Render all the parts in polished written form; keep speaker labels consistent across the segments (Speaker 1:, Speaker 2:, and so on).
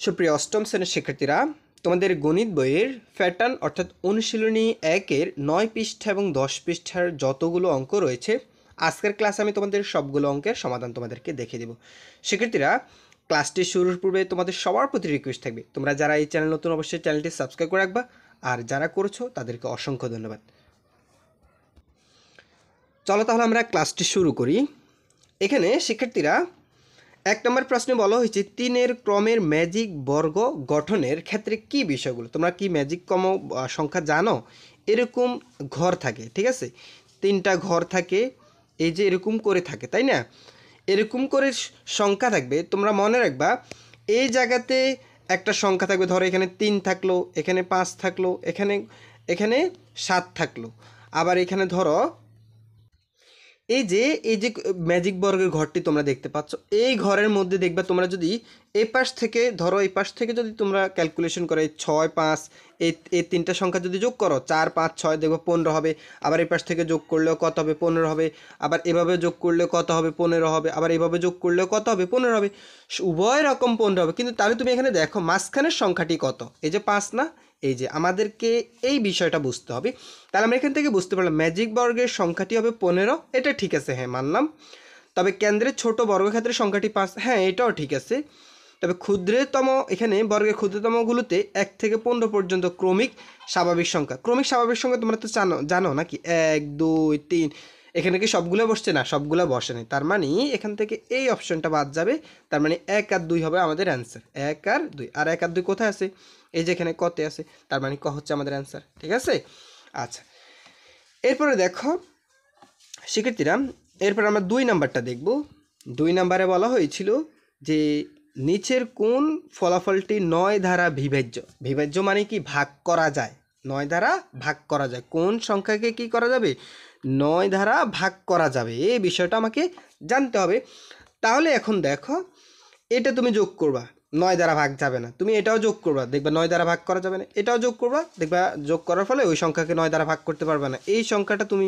Speaker 1: সুপ্রিয় অষ্টম শ্রেণীর শিক্ষার্থীরা, তোমাদের গণিত বইয়ের প্যাটার্ন অর্থাৎ অনুশীলনী 1-এর 9 পৃষ্ঠা এবং 10 পৃষ্ঠার যতগুলো অঙ্ক রয়েছে, আজকের ক্লাসে আমি তোমাদের সবগুলো অঙ্কের সমাধান তোমাদেরকে দেখিয়ে দেব। শিক্ষার্থীরা, ক্লাসটি শুরুর পূর্বে তোমাদের সবার প্রতি রিকোয়েস্ট থাকবে, তোমরা যারা এই চ্যানেল নতুন অবশ্যই চ্যানেলটি সাবস্ক্রাইব করে রাখবা, আর যারা করেছো তাদেরকে অসংখ্য ধন্যবাদ। চলো তাহলে আমরা ক্লাসটি শুরু করি। এখানে শিক্ষার্থীরা 1 নম্বর প্রশ্নে বলা হয়েছে 3-এর ক্রমের ম্যাজিক বর্গ গঠনের ক্ষেত্রে কি বিষয়গুলো। তোমরা কি ম্যাজিক ক্রম সংখ্যা জানো? এরকম ঘর থাকে, ঠিক আছে, 3টা ঘর থাকে, এই যে এরকম করে থাকে, তাই না? এরকম করে সংখ্যা থাকবে, তোমরা মনে রাখবা এই জায়গাতে একটা সংখ্যা থাকবে, ধরো এখানে 3 থাকলো, এখানে 5 থাকলো, এখানে এখানে 7 থাকলো, আবার এখানে ধরো এই যে ম্যাজিক বর্গের ঘরটি তোমরা দেখতে পাচ্ছ, এই ঘরের মধ্যে দেখবা তোমরা যদি এই পাশ থেকে ধরো, এই পাশ থেকে যদি তোমরা ক্যালকুলেশন করো 6 5 এই তিনটা সংখ্যা যদি যোগ করো 4 5 6 দেখবো 15 হবে। আবার এই পাশ থেকে যোগ করলেও কত হবে? 15 হবে। আবার এভাবে যোগ করলেও কত হবে? 15 হবে। আবার এভাবে যোগ করলেও কত হবে? 15 হবে। উভয় রকম 15 হবে, কিন্তু তাহলে তুমি এখানে দেখো মাঝখানের সংখ্যাটি কত? এই যে 5 না? এই যে আমাদেরকে এই বিষয়টা বুঝতে হবে। তাহলে আমরা এখান থেকে বুঝতে পারলাম ম্যাজিক বর্গের সংখ্যাটি হবে 15, এটা ঠিক আছে, হ্যাঁ মানলাম। তবে কেন্দ্রের ছোট বর্গক্ষেত্রের সংখ্যাটি 5, হ্যাঁ এটাও ঠিক আছে। তবে ক্ষুদ্রতম, এখানে বর্গের ক্ষুদ্রতমগুলোতে 1 থেকে 15 পর্যন্ত ক্রমিক স্বাভাবিক সংখ্যা। ক্রমিক স্বাভাবিক সংখ্যা তোমরা তো জানো নাকি? 1 2 3, এখানে কি সবগুলো বসছে? না, সবগুলো বসে নেই। তার মানে এখান থেকে এই অপশনটা বাদ যাবে। তার মানে 1 আর 2 হবে আমাদের অ্যান্সার। 1 আর 2, আর 1 আর 2 কোথায় আছে? এই যে এখানে কতে আছে, তার মানে ক হচ্ছে আমাদের অ্যান্সার, ঠিক আছে। আচ্ছা, এরপরে দেখো শিক্ষার্থীরা, এরপর আমরা 2 নাম্বারটা দেখব। 2 নাম্বারে বলা হয়েছিল যে নিচের কোন ফলাফলটি 9 দ্বারা বিভাজ্য? বিভাজ্য মানে কি? ভাগ করা যায়। 9 দ্বারা ভাগ করা যায়। কোন সংখ্যাকে কি করা যাবে? 9 দ্বারা ভাগ করা যাবে, এই বিষয়টা আমাকে জানতে হবে। তাহলে এখন দেখো, এটা তুমি যোগ করবা, 9 দ্বারা ভাগ যাবে না, তুমি এটাও যোগ করবা, দেখবা 9 দ্বারা ভাগ করা যাবে না, এটাও যোগ করবা, দেখবা যোগ করার ফলে ওই সংখ্যাকে 9 দ্বারা ভাগ করতে পারবে না। এই সংখ্যাটা তুমি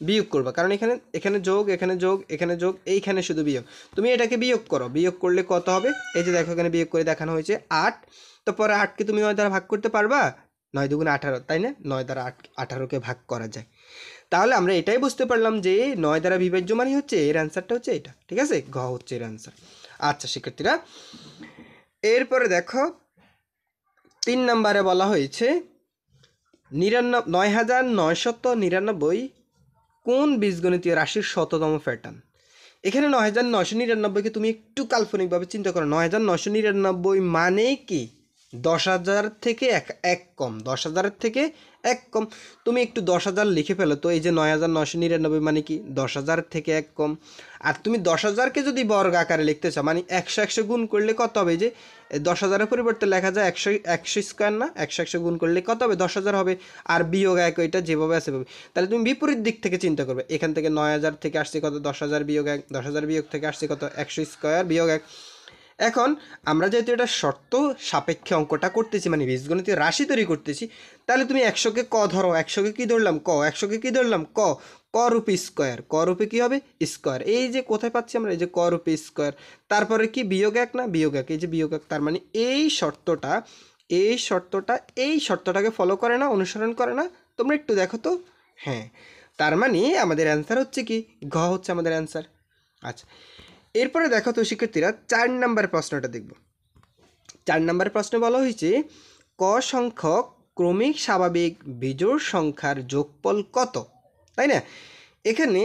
Speaker 1: বিয়োগ করবা, কারণ এখানে যোগ, এখানে যোগ, এখানে যোগ, এইখানে শুধু বিয়োগ। তুমি এটাকে বিয়োগ করো, বিয়োগ করলে কত হবে? এই যে দেখো এখানে বিয়োগ করে দেখানো হয়েছে 8। তো পরে 8কে তুমি 9 দ্বারা ভাগ করতে পারবা? 9 2 18, তাই না? 9 দ্বারা 18কে ভাগ করা যায়। তাহলে আমরা এটাই বুঝতে পারলাম যে 9 দ্বারা বিভাজ্য মানে হচ্ছে এর অ্যান্সারটা হচ্ছে এটা, ঠিক আছে, ঘ হচ্ছে এর অ্যান্সার। আচ্ছা শিক্ষার্থীরা, এরপরে দেখো 3 নম্বরে বলা হয়েছে 9999 কোন বীজগণিতীয় রাশির শততম প্যাটার্ন? এখানে 9999কে তুমি একটু কাল্পনিকভাবে চিন্তা করো। 9999 মানে কি? 10,000 থেকে এক কম, 10,000 থেকে এক কম। তুমি একটু 10,000 লিখে ফেলো তো, এই যে 9999 মানে কি? 10,000 থেকে এক কম। আর তুমি 10,000কে যদি বর্গ আকারে লিখতে চাও, মানে 100 গুণ করলে কত হবে? যে 10,000-এর পরিবর্তে লেখা যায় 100 স্কোয়ার না? 100 গুণ করলে কত হবে? 10,000 হবে। আর বিয়োগ 1, ওইটা যেভাবে আছে সেভাবে। তাহলে তুমি বিপরীত দিক থেকে চিন্তা করবে। এখান থেকে 9,000 থেকে আসছে কত? 10,000 বিয়োগ 1, 10,000 বিয়োগ থেকে আসছে কত? 100 স্কোয়ার বিয়োগ 1। এখন আমরা যেহেতু এটা শর্ত সাপেক্ষে অঙ্কটা করতেছি, মানে বীজগণিতীয় রাশি তৈরি করতেছি, তাহলে তুমি 100কে ক ধরো। 100কে কী ধরলাম? ক। 100কে কী ধরলাম? ক। ক রূপে স্কোয়ার। ক রূপে কী হবে? স্কোয়ার। এই যে কোথায় পাচ্ছি আমরা? এই যে ক রূপে স্কোয়ার। তারপরে কি? বিয়োগ 1 না? বিয়োগ 1, এই যে বিয়োগ 1। তার মানে এই শর্তটাকে ফলো করে না, অনুসরণ করে না? তোমরা একটু দেখো তো। হ্যাঁ, তার মানে আমাদের অ্যান্সার হচ্ছে কি? ঘ হচ্ছে আমাদের অ্যান্সার। আচ্ছা, এরপরে দেখো তো শিক্ষার্থীরা, 4 নম্বর প্রশ্নটা দেখব। 4 নম্বর প্রশ্নে বলা হয়েছে ক সংখ্যক ক্রমিক স্বাভাবিক বিজোড় সংখ্যার যোগফল কত? তাই না? এখানে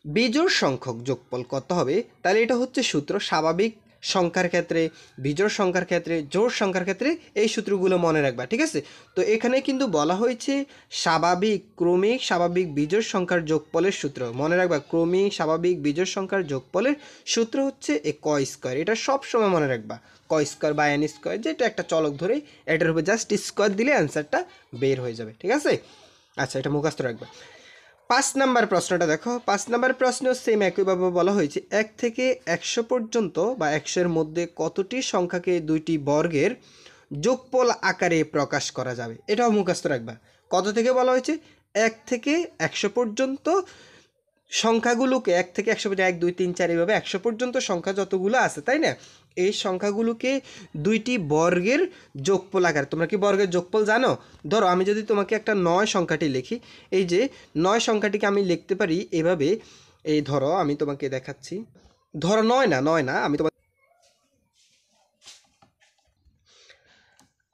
Speaker 1: বিজোড় সংখ্যক যোগফল কত হবে? তাহলে এটা হচ্ছে সূত্র। স্বাভাবিক সংখ্যার ক্ষেত্রে, বিজোড় সংখ্যার ক্ষেত্রে, জোড় সংখ্যার ক্ষেত্রে এই সূত্রগুলো মনে রাখবা, ঠিক আছে। তো এখানে কিন্তু বলা হয়েছে স্বাভাবিক, ক্রমিক স্বাভাবিক বিজোড় সংখ্যার যোগফলের সূত্র মনে রাখবা। ক্রমিক স্বাভাবিক বিজোড় সংখ্যার যোগফলের সূত্র হচ্ছে এ ক স্কোয়ার। এটা সবসময় মনে রাখবা। ক স্কোয়ার বা এন স্কোয়ার, যেটা একটা চলক ধরে এটার উপর জাস্ট স্কোয়ার দিলে অ্যান্সারটা বের হয়ে যাবে, ঠিক আছে। আচ্ছা, এটা মুখস্থ রাখবা। 5 নম্বর প্রশ্নটা দেখো। 5 নম্বর প্রশ্নেও সেম একইভাবে বলা হয়েছে 1 থেকে 100 পর্যন্ত বা 100-এর মধ্যে কতটি সংখ্যাকে দুইটি বর্গের যোগফল আকারে প্রকাশ করা যাবে? এটাও মুখস্থ রাখবা। কত থেকে বলা হয়েছে? 1 থেকে 100 পর্যন্ত সংখ্যাগুলোকে, 1 থেকে 100 পর্যন্ত, 1 2 3 4 এইভাবে 100 পর্যন্ত সংখ্যা যতগুলো আছে, তাই না, এই সংখ্যাগুলোকে দুইটি বর্গের যোগফল আকারে, তোমরা কি বর্গের যোগফল জানো? ধরো আমি যদি তোমাকে একটা 9 সংখ্যাটি লিখি, এই যে 9 সংখ্যাটিকে আমি লিখতে পারি এভাবে। এই ধরো আমি তোমাকে দেখাচ্ছি, ধরো 9 না, 9 না, আমি তোমাকে,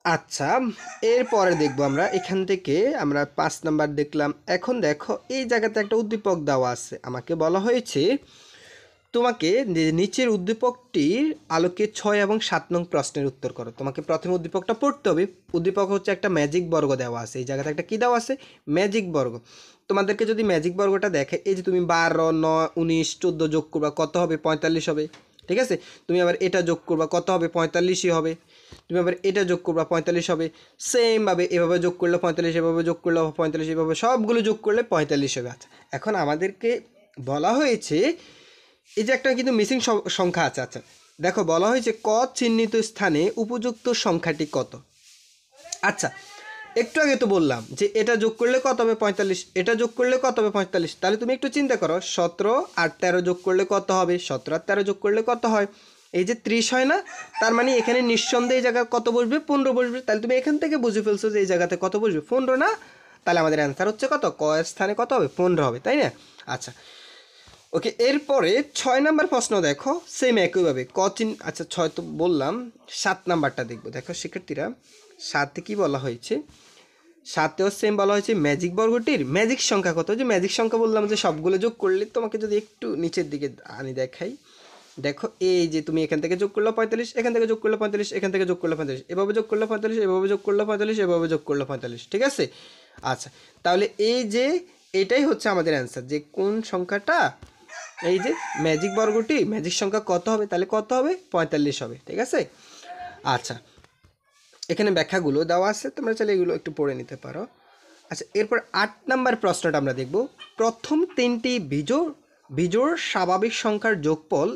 Speaker 1: আচ্ছা এরপরে দেখবো আমরা এখান থেকে, আমরা 5 নাম্বার দেখলাম। এখন দেখো এই জায়গাতে একটা উদ্দীপক দেওয়া আছে, আমাকে বলা হয়েছে তোমাকে নিচের উদ্দীপকটির আলোকে 6 এবং 7 নং প্রশ্নের উত্তর করো। তোমাকে প্রথমে উদ্দীপকটা পড়তে হবে। উদ্দীপক হচ্ছে একটা ম্যাজিক বর্গ দেওয়া আছে, এই জায়গাতে একটা কী দেওয়া আছে, ম্যাজিক বর্গ। তোমাদেরকে যদি ম্যাজিক বর্গটা দেখে, এই যে তুমি 12, 9, 19, 14 যোগ করবা, কত হবে? 45 হবে, ঠিক আছে। তুমি আবার এটা যোগ করবা, কত হবে? 45ই হবে। তুমি আবার এটা যোগ করবা, 45 হবে। সেমভাবে এভাবে যোগ করলে 45, এভাবে যোগ করলে 45, এভাবে সবগুলো যোগ করলে 45 হবে। আচ্ছা, এখন আমাদেরকে বলা হয়েছে এই যে একটা কিন্তু মিসিং সংখ্যা আছে। আচ্ছা দেখো, বলা হয়েছে ক চিহ্নিত স্থানে উপযুক্ত সংখ্যাটি কত। আচ্ছা, একটু আগে তো বললাম যে এটা যোগ করলে কত হবে? 45। এটা যোগ করলে কত হবে? 45। তাহলে তুমি একটু চিন্তা করো, 17 আর 13 যোগ করলে কত হবে? 17 আর 13 যোগ করলে কত হয়? এই যে 30 হয় না? তার মানে এখানে নিঃসন্দেহে এই জায়গায় কত বসবে? 15 বসবে। তাহলে তুমি এখান থেকে বুঝে ফেলছো যে এই জায়গাতে কত বসবে? 15 না? তাহলে আমাদের অ্যান্সার হচ্ছে কত? ক এর স্থানে কত হবে? 15 হবে, তাই না? আচ্ছা ওকে, এরপরে 6 নাম্বার প্রশ্ন দেখো, সেম একইভাবে আচ্ছা 6 তো বললাম, 7 নাম্বারটা দেখবো। দেখো শিক্ষার্থীরা, 7-এ কী বলা হয়েছে? 7-এও সেম বলা হয়েছে ম্যাজিক বর্গটির ম্যাজিক সংখ্যা কত। যে ম্যাজিক সংখ্যা বললাম যে সবগুলো যোগ করলে, তোমাকে যদি একটু নিচের দিকে আনি দেখাই, দেখো এই যে তুমি এখান থেকে যোগ করলে 45, এখান থেকে যোগ করলে 45, এখান থেকে যোগ করলে 45, এভাবে যোগ করলে 45, এভাবে যোগ করলে 45, এভাবে যোগ করলে 45, ঠিক আছে। আচ্ছা তাহলে এই যে এটাই হচ্ছে আমাদের অ্যান্সার, যে কোন সংখ্যাটা, এই যে ম্যাজিক বর্গটি ম্যাজিক সংখ্যা কত হবে, তাহলে কত হবে? 45 হবে, ঠিক আছে। আচ্ছা এখানে ব্যাখ্যাগুলো দেওয়া আছে, তোমরা চাইলে এগুলো একটু পড়ে নিতে পারো। আচ্ছা এরপর 8 নাম্বার প্রশ্নটা আমরা দেখব। প্রথম 3টি বিজোড় স্বাভাবিক সংখ্যার যোগফল।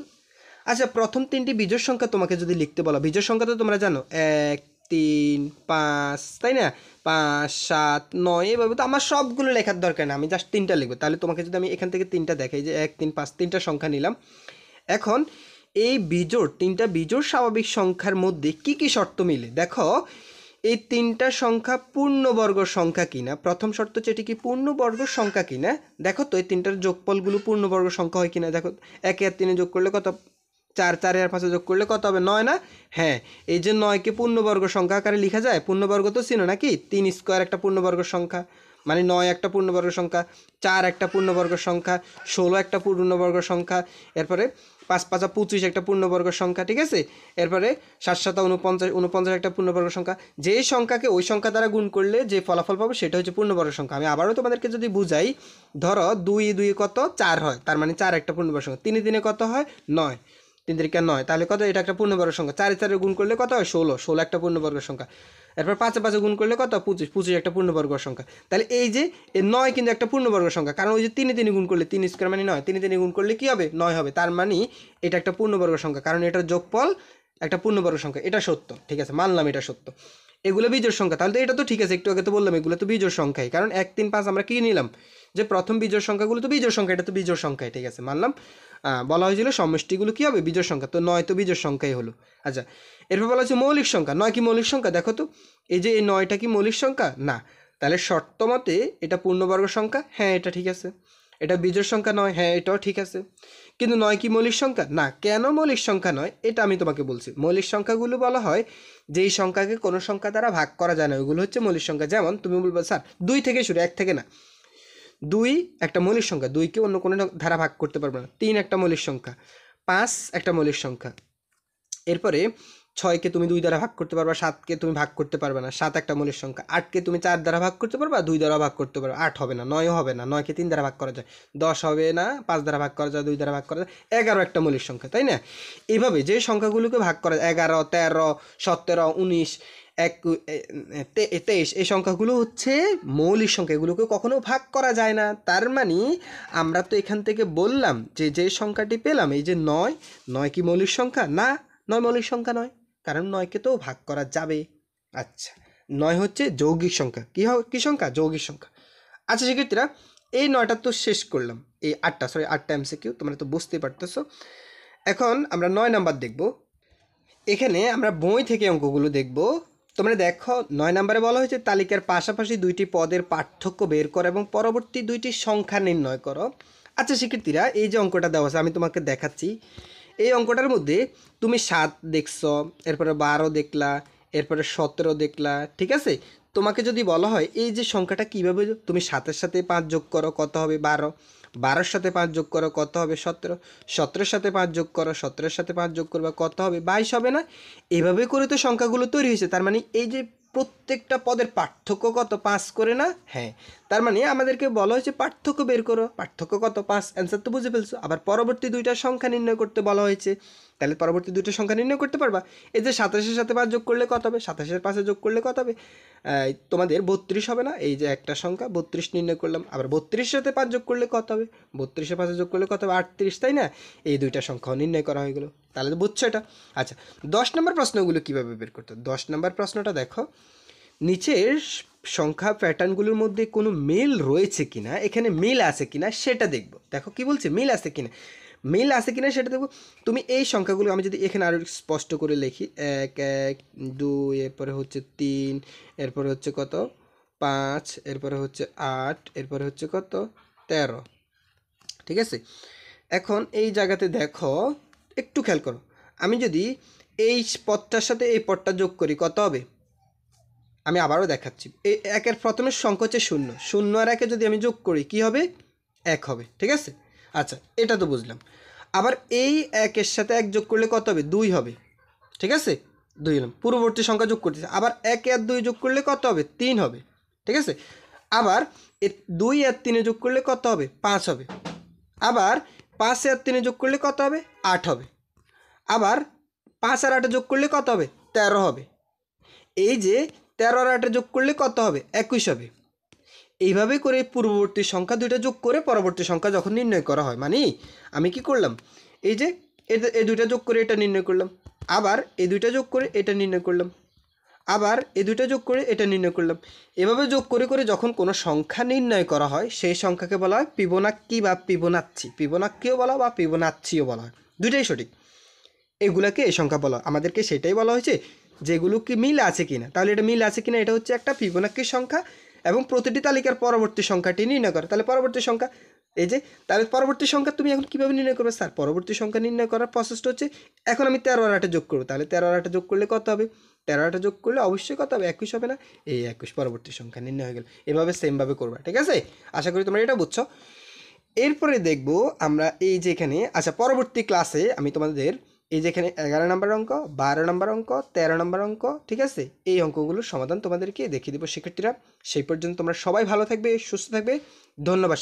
Speaker 1: আচ্ছা প্রথম 3টি বিজোড় সংখ্যা তোমাকে যদি লিখতে বলো, বিজোড় সংখ্যা তো তোমরা জানো 1, 3, 5, তাই না? 5, 7, 9, এভাবে তো আমার সবগুলো লেখার দরকার না, আমি জাস্ট 3টা লিখবো। তাহলে তোমাকে যদি আমি এখান থেকে 3টা দেখাই, যে 1, 3, 5, 3টা সংখ্যা নিলাম। এখন এই 3টা বিজোড় স্বাভাবিক সংখ্যার মধ্যে কি কি শর্ত মিলে? দেখো এই 3টা সংখ্যা পূর্ণবর্গ সংখ্যা কিনা, প্রথম শর্ত হচ্ছে এটি কি পূর্ণবর্গ সংখ্যা কিনা। দেখো তো এই 3টার যোগফলগুলো পূর্ণবর্গ সংখ্যা হয় কিনা। দেখো 1 আর 3 যোগ করলে কত? 4, 4 আর 5 যোগ করলে কত হবে? 9 না? হ্যাঁ, এই যে 9কে পূর্ণবর্গ সংখ্যা আকারে লেখা যায়। পূর্ণবর্গ তো চিনো নাকি? 3 স্কোয়ার একটা পূর্ণবর্গ সংখ্যা, মানে 9 একটা পূর্ণবর্গ সংখ্যা, 4 একটা পূর্ণবর্গ সংখ্যা, 16 একটা পূর্ণবর্গ সংখ্যা, এরপরে 5, 5, 25 একটা পূর্ণবর্গ সংখ্যা, ঠিক আছে। এরপরে 7, 7, 49, 49 একটা পূর্ণবর্গ সংখ্যা। যে সংখ্যাকে ওই সংখ্যা দ্বারা গুণ করলে যে ফলাফল পাবো সেটা হচ্ছে পূর্ণবর্গ সংখ্যা। আমি আবারও তোমাদেরকে যদি বুঝাই, ধরো 2 2 কত? 4 হয়, তার মানে 4 একটা পূর্ণবর্গ সংখ্যা। 3 3 কত হয়? 9, 3 3 9, তাহলে কত? এটা একটা পূর্ণবর্গ সংখ্যা। 4 4 গুণ করলে কত হয়? 16, 16 একটা পূর্ণবর্গ সংখ্যা। এরপর 5 5 গুণ করলে কত? 25, 25 একটা পূর্ণবর্গ সংখ্যা। তাহলে এই যে 9 কিন্তু একটা পূর্ণবর্গ সংখ্যা, কারণ ওই যে 3 3 গুণ করলে 3 স্কোয়ার মানে 9, 3 3 গুণ করলে কি হবে? 9 হবে। তার মানে এটা একটা পূর্ণবর্গ সংখ্যা, কারণ এটার যোগফল একটা পূর্ণবর্গ সংখ্যা। এটা সত্য, ঠিক আছে, মানলাম এটা সত্য। এগুলো বিজোড় সংখ্যা, তাহলে তো এটা তো ঠিক আছে, একটু আগে তো বললাম এগুলো তো বিজোড় সংখ্যাই, কারণ 1 3 5 আমরা কি নিলাম, যে প্রথম বিজোড় সংখ্যাগুলো তো বিজোড় সংখ্যা, এটা তো বিজোড় সংখ্যাই, ঠিক আছে, মানলাম। বলা হয়েছিল সমষ্টিগুলো কি হবে? বিজোড় সংখ্যা, তো 9 তো বিজোড় সংখ্যাই হলো। আচ্ছা এরপর বলা হচ্ছে মৌলিক সংখ্যা। 9 কি মৌলিক সংখ্যা? দেখো তো এই যে এই 9টা কি মৌলিক সংখ্যা? না। তাহলে শর্ত মতে এটা পূর্ণবর্গ সংখ্যা, হ্যাঁ এটা ঠিক আছে। এটা বিজোড় সংখ্যা নয়, হ্যাঁ এটাও ঠিক আছে। কিন্তু 9 কি মৌলিক সংখ্যা? না। কেন মৌলিক সংখ্যা নয় এটা আমি তোমাকে বলছি। মৌলিক সংখ্যাগুলো বলা হয় যেই সংখ্যাকে কোনো সংখ্যা দ্বারা ভাগ করা যায় না, ওইগুলো হচ্ছে মৌলিক সংখ্যা। যেমন তুমি বলবে স্যার 2 থেকে শুরু, 1 থেকে না। 2 একটা মৌলিক সংখ্যা, 2কে অন্য কোনো ধারা ভাগ করতে পারবে না। 3 একটা মৌলিক সংখ্যা, 5 একটা মৌলিক সংখ্যা। এরপরে 6কে তুমি 2 দ্বারা ভাগ করতে পারবা, 7কে তুমি ভাগ করতে পারবে না, 7 একটা মৌলিক সংখ্যা। 8কে তুমি 4 দ্বারা ভাগ করতে পারবা, 2 দ্বারা ভাগ করতে পারবা, 8 হবে না, 9ও হবে না, 9কে 3 দ্বারা ভাগ করা যায়, 10 হবে না, 5 দ্বারা ভাগ করা যায়, 2 দ্বারা ভাগ করা যায়, 11 একটা মৌলিক সংখ্যা, তাই না? এইভাবে যে সংখ্যাগুলোকে ভাগ করা যায় 11, 13, 17, 19, 23, এই সংখ্যাগুলো হচ্ছে মৌলিক সংখ্যা, এগুলোকে কখনো ভাগ করা যায় না। তার মানে আমরা তো এখান থেকে বললাম যে যে সংখ্যাটি পেলাম, এই যে 9, 9 কি মৌলিক সংখ্যা? না, 9 মৌলিক সংখ্যা নয়, কারণ 9কে তো ভাগ করা যাবে। আচ্ছা 9 হচ্ছে যৌগিক সংখ্যা। কি সংখ্যা? যৌগিক সংখ্যা। আচ্ছা শিক্ষার্থীরা, এই 9টা তো শেষ করলাম, এই 8টা এমসিকিউ তোমরা তো বুঝতেই পারতেছো। এখন আমরা 9 নাম্বার দেখব। এখানে আমরা বই থেকে অঙ্কগুলো দেখব। তোমরা দেখো 9 নম্বরে বলা হয়েছে তালিকার পাশাপাশি দুইটি পদের পার্থক্য বের করো এবং পরবর্তী দুইটি সংখ্যা নির্ণয় করো। আচ্ছা শিক্ষার্থীরা, এই যে অঙ্কটা দেওয়া আছে আমি তোমাকে দেখাচ্ছি। এই অঙ্কটার মধ্যে তুমি 7 দেখছো, এরপরে 12 দেখলা, এরপরে 17 দেখলা, ঠিক আছে? তোমাকে যদি বলা হয় এই যে সংখ্যাটা কীভাবে তুমি 7-এর সাথে 5 যোগ করো কত হবে 12, 12-এর সাথে 5 যোগ করো কত হবে 17, 17-এর সাথে 5 যোগ করো 17-এর সাথে 5 যোগ করবা কত হবে 22 হবে না? এভাবে করে তো সংখ্যাগুলো তৈরি হয়েছে। তার মানে এই যে প্রত্যেকটা পদের পার্থক্য কত 5 করে না? হ্যাঁ, তার মানে আমাদেরকে বলা হয়েছে পার্থক্য বের করো, পার্থক্য কত 5, অ্যান্সার তো বুঝে ফেলছো। আবার পরবর্তী দুইটা সংখ্যা নির্ণয় করতে বলা হয়েছে, তাহলে পরবর্তী দুইটা সংখ্যা নির্ণয় করতে পারবা। এই যে 27-এর সাথে 5 যোগ করলে কত হবে, 27-এর 5 যোগ করলে কত হবে তোমাদের 32 হবে না? এই যে একটা সংখ্যা 32 নির্ণয় করলাম। আবার 32-এর সাথে 5 যোগ করলে কত হবে, 32-এর 5 যোগ করলে কত হবে 38, তাই না? এই দুইটা সংখ্যাও নির্ণয় করা হয়ে গেল। তাহলে তো বুঝছো এটা। আচ্ছা 10 নম্বর প্রশ্নগুলো কীভাবে বের করতে? 10 নম্বর প্রশ্নটা দেখো, নিচের সংখ্যা প্যাটার্নগুলোর মধ্যে কোনো মিল রয়েছে কিনা, এখানে মিল আছে কিনা সেটা দেখব। দেখো কি বলছে, মিল আছে কিনা, মিল আছে কিনা সেটা দেখব। তুমি এই সংখ্যাগুলো আমি যদি এখানে আরও স্পষ্ট করে লিখি, 1 1 2, এরপরে হচ্ছে 3, এরপরে হচ্ছে কত 5, এরপরে হচ্ছে 8, এরপরে হচ্ছে কত 13, ঠিক আছে? এখন এই জায়গাতে দেখো, একটু খেয়াল করো, আমি যদি এই পদটার সাথে এই পদটা যোগ করি কত হবে? আমি আবারও দেখাচ্ছি। এই 1-এর প্রথমের সংখ্যা হচ্ছে 0, 0 আর 1-এ যদি আমি যোগ করি কি হবে 1 হবে, ঠিক আছে? আচ্ছা এটা তো বুঝলাম। আবার এই 1-এর সাথে 1 যোগ করলে কত হবে 2 হবে, ঠিক আছে? 2 হলাম, পূর্ববর্তী সংখ্যা যোগ করতেছে। আবার 1 আর 2 যোগ করলে কত হবে 3 হবে, ঠিক আছে? আবার 2 আর 3 যোগ করলে কত হবে 5 হবে। আবার 5 আর 3 যোগ করলে কত হবে 8 হবে। আবার 5 আর 8 যোগ করলে কত হবে 13 হবে। এই যে 13 আর 8 যোগ করলে কত হবে 21 হবে। এইভাবে করে পূর্ববর্তী সংখ্যা দুইটা যোগ করে পরবর্তী সংখ্যা যখন নির্ণয় করা হয়, মানে আমি কি করলাম, এই যে এই দুইটা যোগ করে এটা নির্ণয় করলাম, আবার এই দুইটা যোগ করে এটা নির্ণয় করলাম, আবার এই দুইটা যোগ করে এটা নির্ণয় করলাম। এভাবে যোগ করে করে যখন কোনো সংখ্যা নির্ণয় করা হয় সেই সংখ্যাকে বলা হয় ফিবোনাক্কি বা ফিবোনাচ্ছি। ফিবোনাক্কিও বলা বা ফিবোনাচ্ছিও বলা হয়, দুইটাই সঠিক। এগুলাকে এই সংখ্যা বলা, আমাদেরকে সেটাই বলা হয়েছে যেগুলো কি মিল আছে কিনা। তাহলে এটা মিল আছে কিনা, এটা হচ্ছে একটা ফিবোনাক্কি সংখ্যা এবং প্রতিটি তালিকার পরবর্তী সংখ্যাটি নির্ণয় করে। তাহলে পরবর্তী সংখ্যা এই যে, তাহলে পরবর্তী সংখ্যা তুমি এখন কীভাবে নির্ণয় করবে স্যার? পরবর্তী সংখ্যা নির্ণয় করার প্রসেসটা হচ্ছে, এখন আমি 13 আর 8 যোগ করবো, তাহলে 13 আর 8 যোগ করলে কত হবে 13 আর 8 যোগ করলে অবশ্যই কত হবে 21 হবে না? এই 21 পরবর্তী সংখ্যা নির্ণয় হয়ে গেল। এভাবে সেমভাবে করবা, ঠিক আছে? আশা করি তোমরা এটা বুঝছো। এরপরে দেখব আমরা এই যে এখানে, আচ্ছা পরবর্তী ক্লাসে আমি তোমাদের এই যেখানে 11 নম্বর অঙ্ক, 12 নম্বর অঙ্ক, 13 নম্বর অঙ্ক, ঠিক আছে, এই অঙ্কগুলোর সমাধান তোমাদেরকে দেখিয়ে দেবো শিক্ষার্থীরা। সেই পর্যন্ত তোমরা সবাই ভালো থাকবে, সুস্থ থাকবে, ধন্যবাদ।